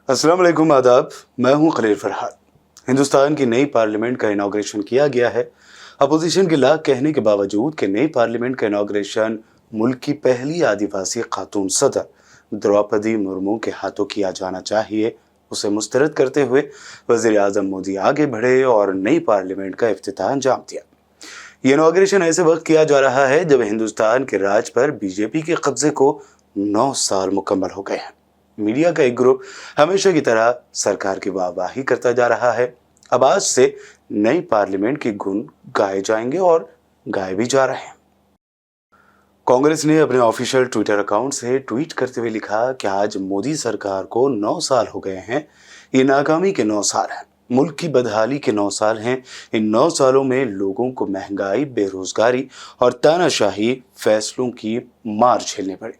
अस्सलाम वालेकुम, आदाब। मैं हूं खलील फरहाद। हिंदुस्तान की नई पार्लियामेंट का इनॉग्रेशन किया गया है। अपोजिशन के लाख कहने के बावजूद कि नई पार्लियामेंट का इनॉग्रेशन मुल्क की पहली आदिवासी खातून सदर द्रौपदी मुर्मू के हाथों किया जाना चाहिए, उसे मुस्तरद करते हुए वजीर आजम मोदी आगे बढ़े और नई पार्लियामेंट का इफ्तिताह अंजाम दिया। ये इनॉग्रेशन ऐसे वक्त किया जा रहा है जब हिंदुस्तान के राज पर बीजेपी के कब्जे को 9 साल मुकम्मल हो गए हैं। मीडिया का एक ग्रुप हमेशा की तरह सरकार की वाहवाही करता जा रहा है। अब आज से नई पार्लियामेंट के गुण गाए जाएंगे और गाए भी जा रहे हैं। कांग्रेस ने अपने ऑफिशियल ट्विटर अकाउंट से ट्वीट करते हुए लिखा कि आज मोदी सरकार को 9 साल हो गए हैं। ये नाकामी के 9 साल हैं, मुल्क की बदहाली के 9 साल हैं। इन 9 सालों में लोगों को महंगाई, बेरोजगारी और तानाशाही फैसलों की मार झेलनी पड़ी।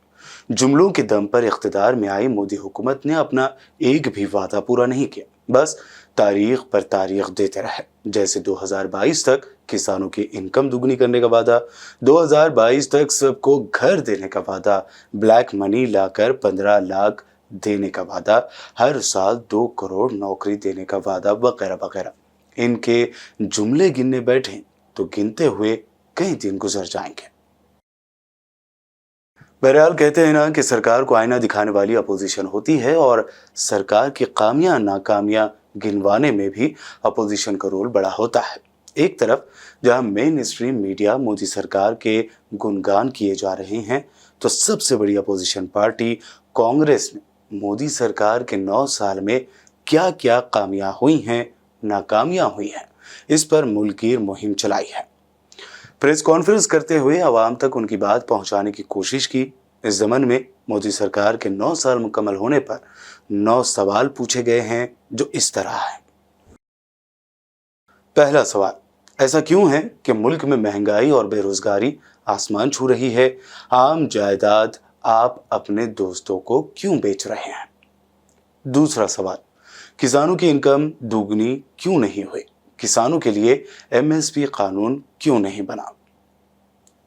जुमलों के दम पर इख्तिदार में आई मोदी हुकूमत ने अपना एक भी वादा पूरा नहीं किया, बस तारीख पर तारीख देते रहे। जैसे 2022 तक किसानों की इनकम दुगनी करने का वादा, 2022 तक सबको घर देने का वादा, ब्लैक मनी लाकर 15 लाख देने का वादा, हर साल 2 करोड़ नौकरी देने का वादा, वगैरह वगैरह। इनके जुमले गिनने बैठे तो गिनते हुए कई दिन गुजर जाएंगे। बहरहाल कहते हैं ना कि सरकार को आईना दिखाने वाली अपोजिशन होती है और सरकार की कामियां नाकामियां गिनवाने में भी अपोजिशन का रोल बड़ा होता है। एक तरफ जहां मेन स्ट्रीम मीडिया मोदी सरकार के गुणगान किए जा रहे हैं, तो सबसे बड़ी अपोजिशन पार्टी कांग्रेस ने मोदी सरकार के 9 साल में क्या क्या कामियां हुई हैं, नाकामियां हुई हैं, इस पर मुल्कीर मुहिम चलाई है। प्रेस कॉन्फ्रेंस करते हुए आवाम तक उनकी बात पहुंचाने की कोशिश की। इस ज़मन में मोदी सरकार के 9 साल मुकम्मल होने पर 9 सवाल पूछे गए हैं जो इस तरह हैं। पहला सवाल, ऐसा क्यों है कि मुल्क में महंगाई और बेरोजगारी आसमान छू रही है? आम जायदाद आप अपने दोस्तों को क्यों बेच रहे हैं? दूसरा सवाल, किसानों की इनकम दुगनी क्यों नहीं हुई? किसानों के लिए एमएसपी कानून क्यों नहीं बना?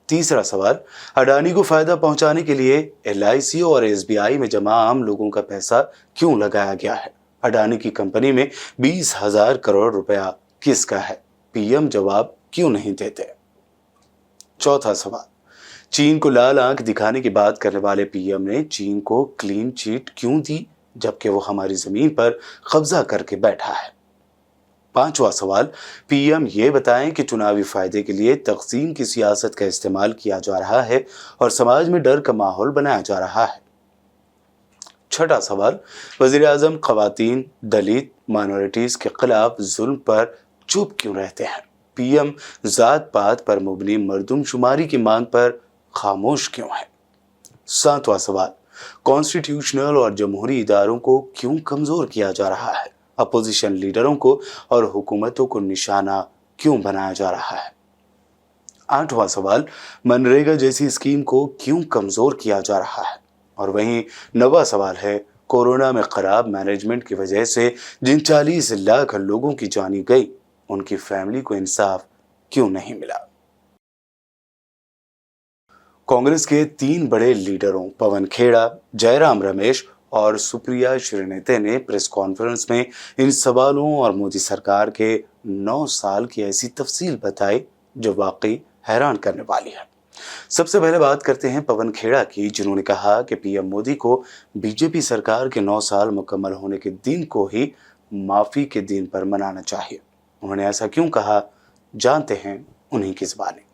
तीसरा सवाल, अडानी को फायदा पहुंचाने के लिए एलआईसी और एसबीआई में जमा आम लोगों का पैसा क्यों लगाया गया है? अडानी की कंपनी में 20,000 करोड़ रुपया किसका है? पीएम जवाब क्यों नहीं देते? चौथा सवाल, चीन को लाल आंख दिखाने की बात करने वाले पीएम ने चीन को क्लीन चिट क्यों दी जबकि वो हमारी जमीन पर कब्जा करके बैठा है? पांचवा सवाल, पीएम ये बताएं कि चुनावी फायदे के लिए तक़सीम की सियासत का इस्तेमाल किया जा रहा है और समाज में डर का माहौल बनाया जा रहा है। छठा सवाल, वजीर आजम ख़वातीन, दलित, माइनॉरिटीज के खिलाफ जुल्म पर चुप क्यों रहते हैं? पीएम जात पात पर मुबनी मर्दमशुमारी की मांग पर खामोश क्यों है? सातवां सवाल, कॉन्स्टिट्यूशनल और जमहूरी इदारों को क्यों कमजोर किया जा रहा है? अपोजिशन लीडरों को और हुकूमतों को निशाना क्यों बनाया जा रहा है? आठवां सवाल, मनरेगा जैसी स्कीम को क्यों कमजोर किया जा रहा है? और वहीं 9वां सवाल है, कोरोना में खराब मैनेजमेंट की वजह से जिन 40 लाख लोगों की जानी गई, उनकी फैमिली को इंसाफ क्यों नहीं मिला? कांग्रेस के 3 बड़े लीडरों पवन खेड़ा, जयराम रमेश और सुप्रिया श्रीनेते ने प्रेस कॉन्फ्रेंस में इन सवालों और मोदी सरकार के 9 साल की ऐसी तफसील बताई जो वाकई हैरान करने वाली है। सबसे पहले बात करते हैं पवन खेड़ा की, जिन्होंने कहा कि पीएम मोदी को बीजेपी सरकार के 9 साल मुकम्मल होने के दिन को ही माफी के दिन पर मनाना चाहिए। उन्होंने ऐसा क्यों कहा, जानते हैं उन्हीं की ज़बानी।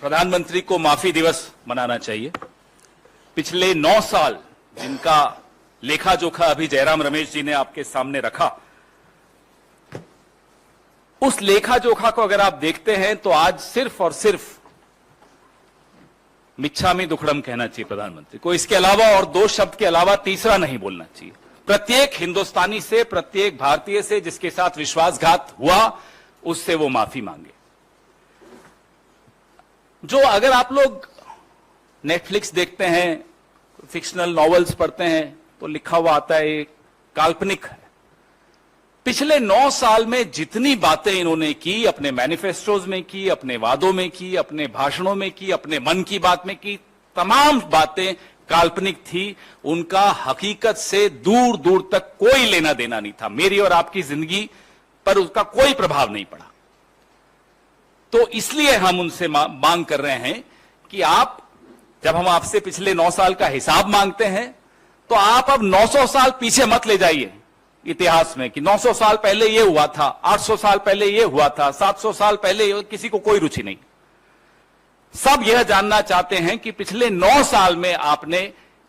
प्रधानमंत्री को माफी दिवस मनाना चाहिए। पिछले 9 साल जिनका लेखा जोखा अभी जयराम रमेश जी ने आपके सामने रखा, उस लेखा जोखा को अगर आप देखते हैं तो आज सिर्फ और सिर्फ मिच्छामी दुक्कड़म कहना चाहिए प्रधानमंत्री को। इसके अलावा और 2 शब्द के अलावा तीसरा नहीं बोलना चाहिए। प्रत्येक हिंदुस्तानी से, प्रत्येक भारतीय से जिसके साथ विश्वासघात हुआ, उससे वो माफी मांगे। जो अगर आप लोग नेटफ्लिक्स देखते हैं, फिक्शनल नॉवेल्स पढ़ते हैं, तो लिखा हुआ आता है काल्पनिक है। पिछले 9 साल में जितनी बातें इन्होंने की, अपने मैनिफेस्टोज में की, अपने वादों में की, अपने भाषणों में की, अपने मन की बात में की, तमाम बातें काल्पनिक थी, उनका हकीकत से दूर दूर तक कोई लेना देना नहीं था। मेरी और आपकी जिंदगी पर उसका कोई प्रभाव नहीं पड़ा। तो इसलिए हम उनसे मांग कर रहे हैं कि आप, जब हम आपसे पिछले 9 साल का हिसाब मांगते हैं, तो आप अब 900 साल पीछे मत ले जाइए इतिहास में कि 900 साल पहले ये हुआ था, 800 साल पहले ये हुआ था, 700 साल पहले, किसी को कोई रुचि नहीं। सब यह जानना चाहते हैं कि पिछले 9 साल में आपने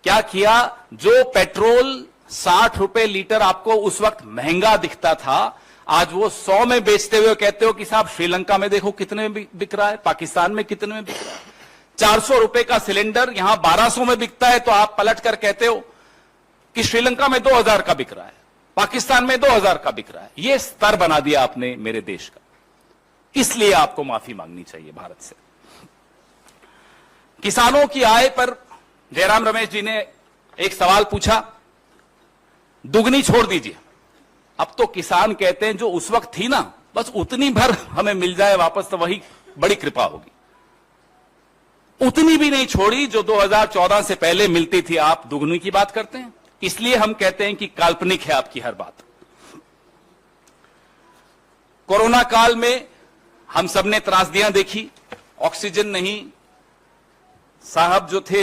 क्या किया। जो पेट्रोल 60 रुपए लीटर आपको उस वक्त महंगा दिखता था, आज वो 100 में बेचते हुए कहते हो कि साहब श्रीलंका में देखो कितने में बिक रहा है, पाकिस्तान में कितने में बिक रहा है। 400 रुपए का सिलेंडर यहां 1200 में बिकता है, तो आप पलट कर कहते हो कि श्रीलंका में 2000 का बिक रहा है, पाकिस्तान में 2000 का बिक रहा है। यह स्तर बना दिया आपने मेरे देश का, इसलिए आपको माफी मांगनी चाहिए भारत से। किसानों की आय पर जयराम रमेश जी ने एक सवाल पूछा, दुगनी छोड़ दीजिए। अब तो किसान कहते हैं जो उस वक्त थी ना, बस उतनी भर हमें मिल जाए वापस तो वही बड़ी कृपा होगी। उतनी भी नहीं छोड़ी जो 2014 से पहले मिलती थी, आप दुगनी की बात करते हैं। इसलिए हम कहते हैं कि काल्पनिक है आपकी हर बात। कोरोना काल में हम सबने त्रासदियां देखी, ऑक्सीजन नहीं, साहब जो थे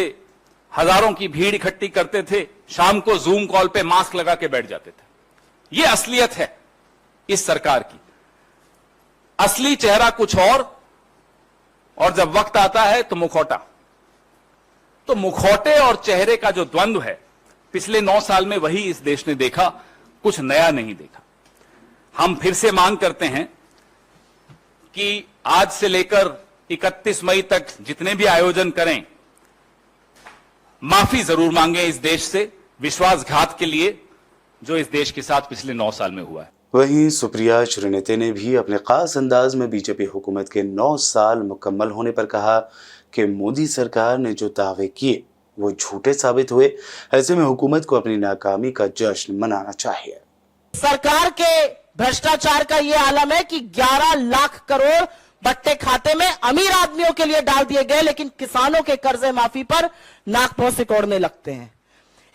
हजारों की भीड़ इकट्ठी करते थे, शाम को जूम कॉल पे मास्क लगा के बैठ जाते थे। यह असलियत है इस सरकार की। असली चेहरा कुछ और जब वक्त आता है तो मुखौटा। तो मुखौटे और चेहरे का जो द्वंद्व है, पिछले 9 साल में वही इस देश ने देखा, कुछ नया नहीं देखा। हम फिर से मांग करते हैं कि आज से लेकर 31 मई तक जितने भी आयोजन करें, माफी जरूर मांगे इस देश से विश्वासघात के लिए जो इस देश के साथ पिछले 9 साल में हुआ है। वहीं सुप्रिया श्रीनेते ने भी अपने खास अंदाज में बीजेपी हुकूमत के 9 साल मुकम्मल होने पर कहा कि मोदी सरकार ने जो दावे किए वो झूठे साबित हुए। ऐसे में हुकूमत को अपनी नाकामी का जश्न मनाना चाहिए। सरकार के भ्रष्टाचार का ये आलम है कि 11 लाख करोड़ बट्टे खाते में अमीर आदमियों के लिए डाल दिए गए, लेकिन किसानों के कर्जे माफी पर नाक भौं सिकोड़ने लगते हैं।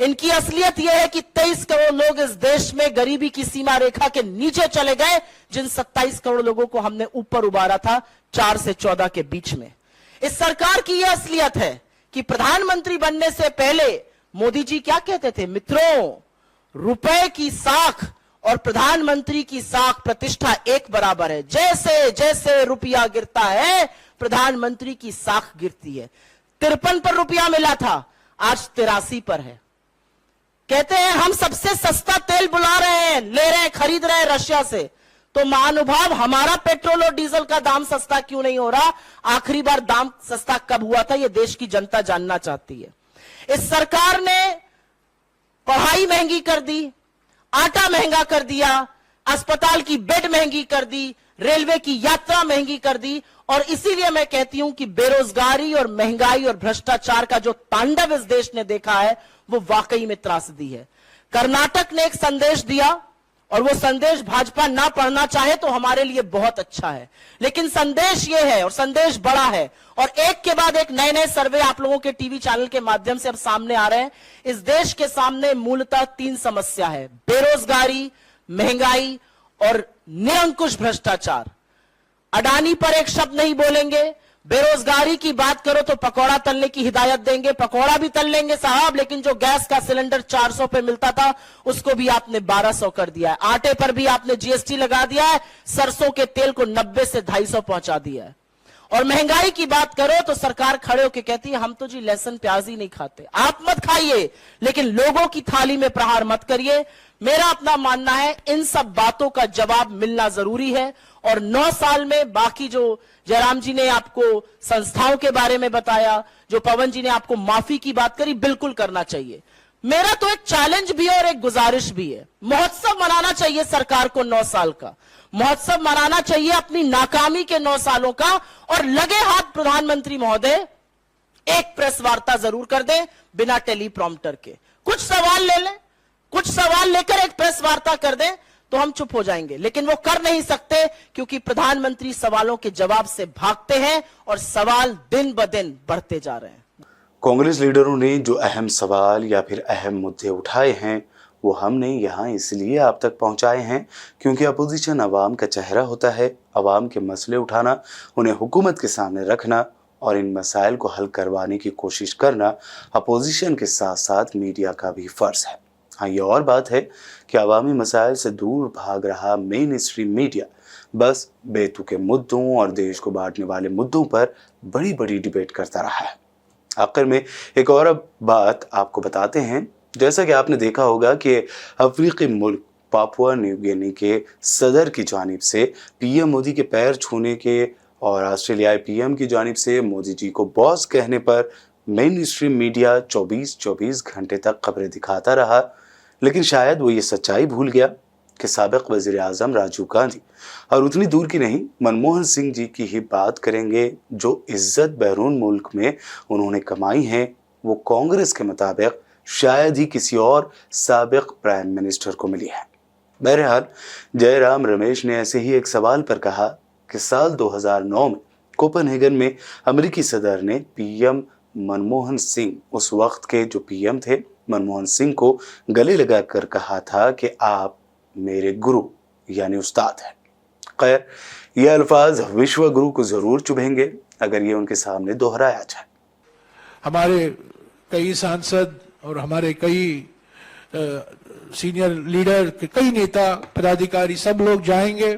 इनकी असलियत यह है कि 23 करोड़ लोग इस देश में गरीबी की सीमा रेखा के नीचे चले गए, जिन 27 करोड़ लोगों को हमने ऊपर उबारा था 4 से 14 के बीच में। इस सरकार की यह असलियत है कि प्रधानमंत्री बनने से पहले मोदी जी क्या कहते थे, मित्रों, रुपए की साख और प्रधानमंत्री की साख प्रतिष्ठा एक बराबर है। जैसे जैसे रुपया गिरता है, प्रधानमंत्री की साख गिरती है। 53 पर रुपया मिला था, आज 83 पर है। कहते हैं हम सबसे सस्ता तेल बुला रहे हैं, ले रहे हैं, खरीद रहे हैं रशिया से। तो महानुभाव, हमारा पेट्रोल और डीजल का दाम सस्ता क्यों नहीं हो रहा? आखिरी बार दाम सस्ता कब हुआ था, यह देश की जनता जानना चाहती है। इस सरकार ने पढ़ाई महंगी कर दी, आटा महंगा कर दिया, अस्पताल की बेड महंगी कर दी, रेलवे की यात्रा महंगी कर दी। और इसीलिए मैं कहती हूं कि बेरोजगारी और महंगाई और भ्रष्टाचार का जो तांडव इस देश ने देखा है वो वाकई में त्रासदी है। कर्नाटक ने एक संदेश दिया और वो संदेश भाजपा ना पढ़ना चाहे तो हमारे लिए बहुत अच्छा है, लेकिन संदेश ये है और संदेश बड़ा है। और एक के बाद एक नए नए सर्वे आप लोगों के टीवी चैनल के माध्यम से अब सामने आ रहे हैं। इस देश के सामने मूलतः 3 समस्या है, बेरोजगारी, महंगाई और निरंकुश भ्रष्टाचार। अडानी पर एक शब्द नहीं बोलेंगे, बेरोजगारी की बात करो तो पकौड़ा तलने की हिदायत देंगे, पकौड़ा भी तल लेंगे साहब, लेकिन जो गैस का सिलेंडर 400 पे मिलता था उसको भी आपने 1200 कर दिया है। आटे पर भी आपने जीएसटी लगा दिया है, सरसों के तेल को 90 से 250 पहुंचा दिया है। और महंगाई की बात करो तो सरकार खड़े होकर कहती है हम तो जी लहसुन प्याज ही नहीं खाते। आप मत खाइए, लेकिन लोगों की थाली में प्रहार मत करिए। मेरा अपना मानना है इन सब बातों का जवाब मिलना जरूरी है। और 9 साल में बाकी जो जयराम जी ने आपको संस्थाओं के बारे में बताया, जो पवन जी ने आपको माफी की बात करी, बिल्कुल करना चाहिए। मेरा तो एक चैलेंज भी है और एक गुजारिश भी है। महोत्सव मनाना चाहिए सरकार को 9 साल का, महोत्सव मनाना चाहिए अपनी नाकामी के 9 सालों का। और लगे हाथ प्रधानमंत्री महोदय एक प्रेस वार्ता जरूर कर दें बिना टेलीप्रॉम्प्टर के। कुछ सवाल ले लें, कुछ सवाल लेकर एक प्रेस वार्ता कर दें तो हम चुप हो जाएंगे, लेकिन वो कर नहीं सकते क्योंकि प्रधानमंत्री सवालों के जवाब से भागते हैं और सवाल दिन ब दिन बढ़ते जा रहे हैं। कांग्रेस लीडरों ने जो अहम सवाल या फिर अहम मुद्दे उठाए हैं वो हमने यहाँ इसलिए आप तक पहुँचाए हैं क्योंकि अपोजिशन आवाम का चेहरा होता है। आवाम के मसले उठाना, उन्हें हुकूमत के सामने रखना और इन मसाइल को हल करवाने की कोशिश करना अपोजिशन के साथ साथ मीडिया का भी फ़र्ज़ है। हाँ, ये और बात है कि अवामी मसाइल से दूर भाग रहा मेन स्ट्रीम मीडिया बस बेतुके मुद्दों और देश को बांटने वाले मुद्दों पर बड़ी बड़ी डिबेट करता रहा है। आखिर में एक और बात आपको बताते हैं। जैसा कि आपने देखा होगा कि अफ्रीकी मुल्क पापुआ न्यू गिनी के सदर की जानिब से पीएम मोदी के पैर छूने के और ऑस्ट्रेलियाई पीएम की जानिब से मोदी जी को बॉस कहने पर मेन स्ट्रीम मीडिया 24 घंटे तक खबरें दिखाता रहा। लेकिन शायद वो ये सच्चाई भूल गया कि साबिक वज़ीर आज़म राजीव गांधी और उतनी दूर की नहीं मनमोहन सिंह जी की ही बात करेंगे जो इज्जत बैरून मुल्क में उन्होंने कमाई है वो कांग्रेस के मुताबिक शायद ही किसी और साबिक प्राइम मिनिस्टर को मिली है। बहरहाल जयराम रमेश ने ऐसे ही एक सवाल पर कहा कि साल 2009 में कोपेनहेगन में अमेरिकी सदर ने पीएम मनमोहन सिंह, उस वक्त के जो पीएम थे मनमोहन सिंह को गले लगाकर कहा था कि आप मेरे गुरु यानी उस्ताद हैं। खैर, ये अल्फाज विश्व गुरु को जरूर चुभेंगे अगर ये उनके सामने दोहराया जाए। हमारे कई सांसद और हमारे कई सीनियर लीडर के कई नेता पदाधिकारी सब लोग जाएंगे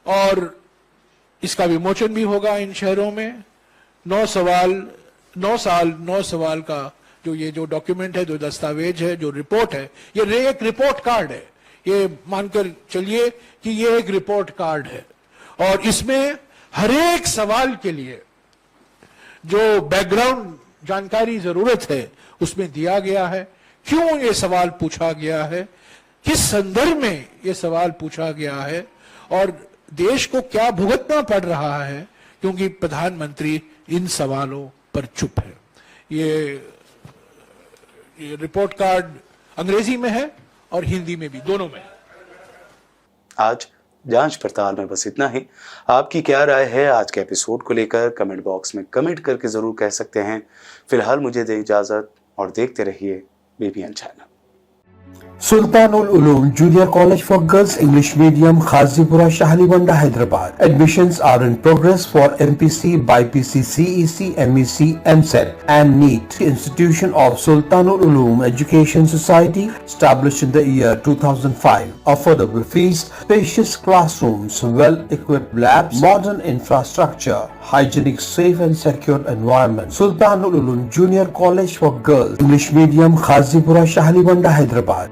और इसका विमोचन भी होगा इन शहरों में। 9 सवाल का जो डॉक्यूमेंट है, जो दस्तावेज है, जो रिपोर्ट है, ये एक रिपोर्ट कार्ड है। ये मानकर चलिए कि ये एक रिपोर्ट कार्ड है और इसमें हर एक सवाल के लिए जो बैकग्राउंड जानकारी जरूरत है उसमें दिया गया है। क्यों ये सवाल पूछा गया है, किस संदर्भ में ये सवाल पूछा गया है और देश को क्या भुगतना पड़ रहा है क्योंकि प्रधानमंत्री इन सवालों पर चुप है। ये रिपोर्ट कार्ड अंग्रेजी में है और हिंदी में भी, दोनों में। आज जांच पड़ताल में बस इतना ही। आपकी क्या राय है आज के एपिसोड को लेकर कमेंट बॉक्स में कमेंट करके जरूर कह सकते हैं। फिलहाल मुझे दें इजाजत और देखते रहिए BBN channel. Sultanul Uloom Junior College for Girls English Medium, Khazipura, Shahalibanda, Hyderabad. Admissions are in progress for MPC, BPC, CEC, MEC, MSET and NEET. Institution of Sultanul Uloom Education Society, established in the year 2005. Affordable fees, spacious classrooms, well-equipped labs, modern infrastructure, hygienic, safe and secure environment. Sultanul Uloom Junior College for Girls English Medium, Khazipura, Shahalibanda, Hyderabad.